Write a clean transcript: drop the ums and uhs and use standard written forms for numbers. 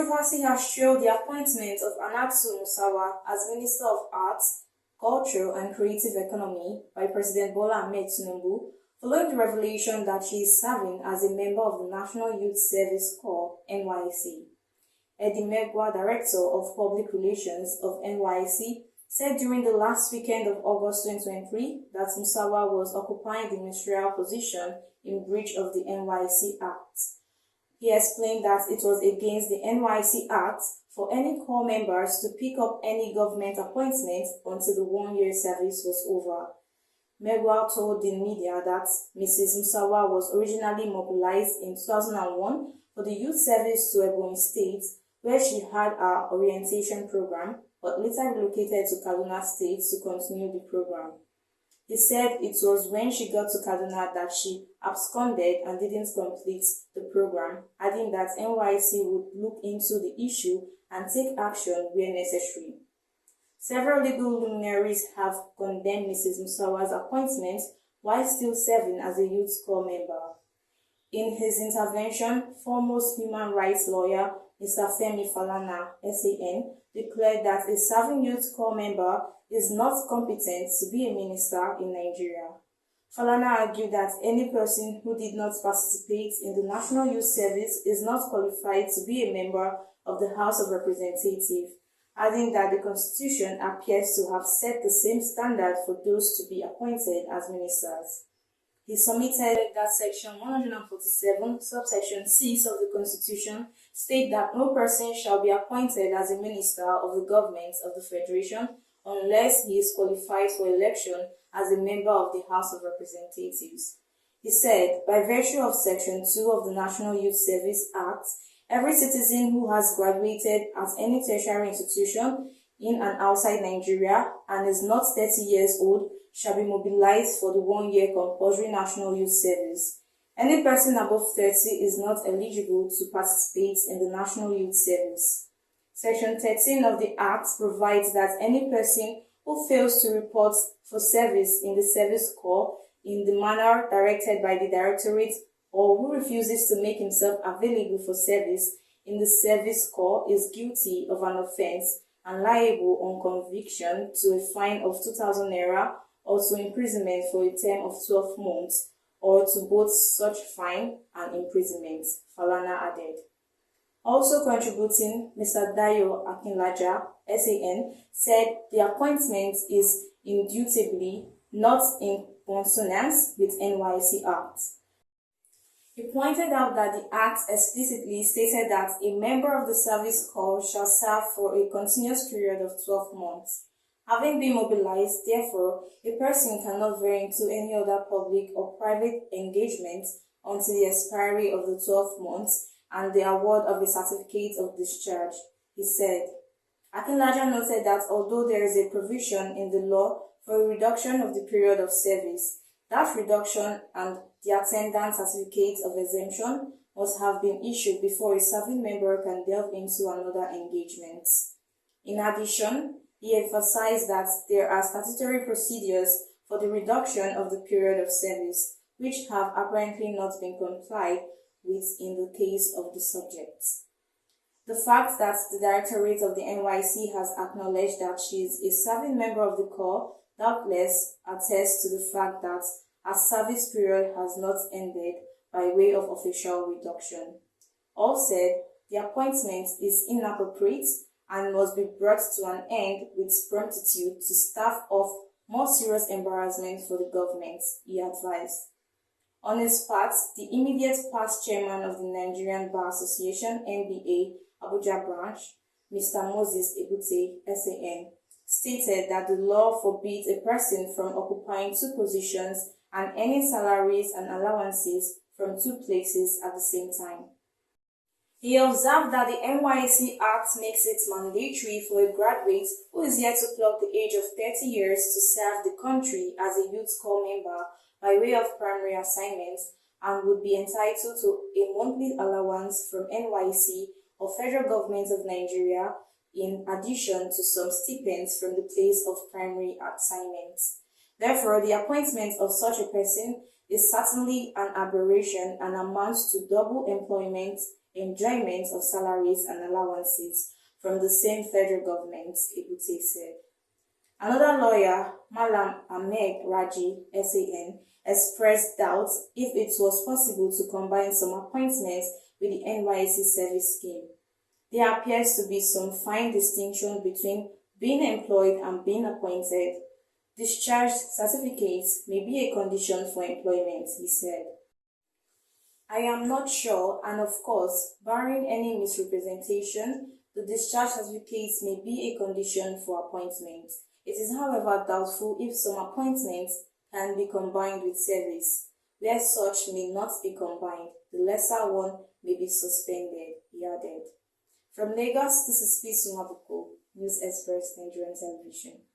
Controversy has trailed the appointment of Hannatu Musawa as Minister of Arts, Culture and Creative Economy by President Bola Ahmed Tinubu, following the revelation that she is serving as a member of the National Youth Service Corps (NYSC). Eddie Megwa, Director of Public Relations of NYSC, said during the last weekend of August 2023 that Musawa was occupying the ministerial position in breach of the NYSC Act. He explained that it was against the NYSC Act for any corps members to pick up any government appointment until the one-year service was over. Megwa told the media that Mrs. Musawa was originally mobilized in 2001 for the youth service to Ebonyi State, where she had her orientation program, but later relocated to Kaduna State to continue the program. He said it was when she got to Kaduna that she absconded and didn't complete the program, adding that NYSC would look into the issue and take action where necessary. Several legal luminaries have condemned Mrs. Musawa's appointment while still serving as a Youth Corps member. In his intervention, foremost human rights lawyer Mr. Femi Falana, SAN, declared that a serving Youth Corps member is not competent to be a minister in Nigeria. Falana argued that any person who did not participate in the National Youth Service is not qualified to be a member of the House of Representatives, adding that the Constitution appears to have set the same standard for those to be appointed as ministers. He submitted that Section 147, subsection 6 of the Constitution states that no person shall be appointed as a minister of the government of the Federation unless he is qualified for election as a member of the House of Representatives. He said, by virtue of Section 2 of the National Youth Service Act, every citizen who has graduated at any tertiary institution in and outside Nigeria and is not 30 years old shall be mobilized for the one-year compulsory National Youth Service. Any person above 30 is not eligible to participate in the National Youth Service. Section 13 of the Act provides that any person who fails to report for service in the Service Corps in the manner directed by the Directorate or who refuses to make himself available for service in the Service Corps is guilty of an offense and liable on conviction to a fine of 2,000 naira or to imprisonment for a term of 12 months or to both such fine and imprisonment, Falana added. Also contributing, Mr. Dayo Akinlaja, SAN, said the appointment is indubitably not in consonance with NYSC Act. He pointed out that the Act explicitly stated that a member of the Service Corps shall serve for a continuous period of 12 months. Having been mobilized, therefore, a person cannot vary into any other public or private engagement until the expiry of the 12 months and the award of a certificate of discharge, he said. Akinlaja noted that although there is a provision in the law for a reduction of the period of service, that reduction and the attendant certificate of exemption must have been issued before a serving member can delve into another engagement. In addition, he emphasized that there are statutory procedures for the reduction of the period of service, which have apparently not been complied with in the case of the subject. The fact that the Directorate of the NYSC has acknowledged that she is a serving member of the Corps doubtless attests to the fact that her service period has not ended by way of official reduction. All said, the appointment is inappropriate and must be brought to an end with promptitude to stave off more serious embarrassment for the government, he advised. On his part, the immediate past chairman of the Nigerian Bar Association, NBA, Abuja branch, Mr. Moses Ebute, SAN, stated that the law forbids a person from occupying two positions and earning salaries and allowances from two places at the same time. He observed that the NYSC Act makes it mandatory for a graduate who is yet to clock the age of 30 years to serve the country as a Youth Corps member by way of primary assignments and would be entitled to a monthly allowance from NYSC or Federal Government of Nigeria in addition to some stipends from the place of primary assignments. Therefore, the appointment of such a person is certainly an aberration and amounts to double employment, enjoyment of salaries and allowances from the same federal government, Ebute said. Another lawyer, Malam Ahmed Raji, SAN, expressed doubts if it was possible to combine some appointments with the NYSC service scheme. There appears to be some fine distinction between being employed and being appointed. Discharge certificates may be a condition for employment, he said. I am not sure, and of course, barring any misrepresentation, the discharge certificates may be a condition for appointment. It is, however, doubtful if some appointments can be combined with service. Where such may not be combined, the lesser one may be suspended, he added. From Lagos, this is Peace Umabuko, News Express, Nigerian Television.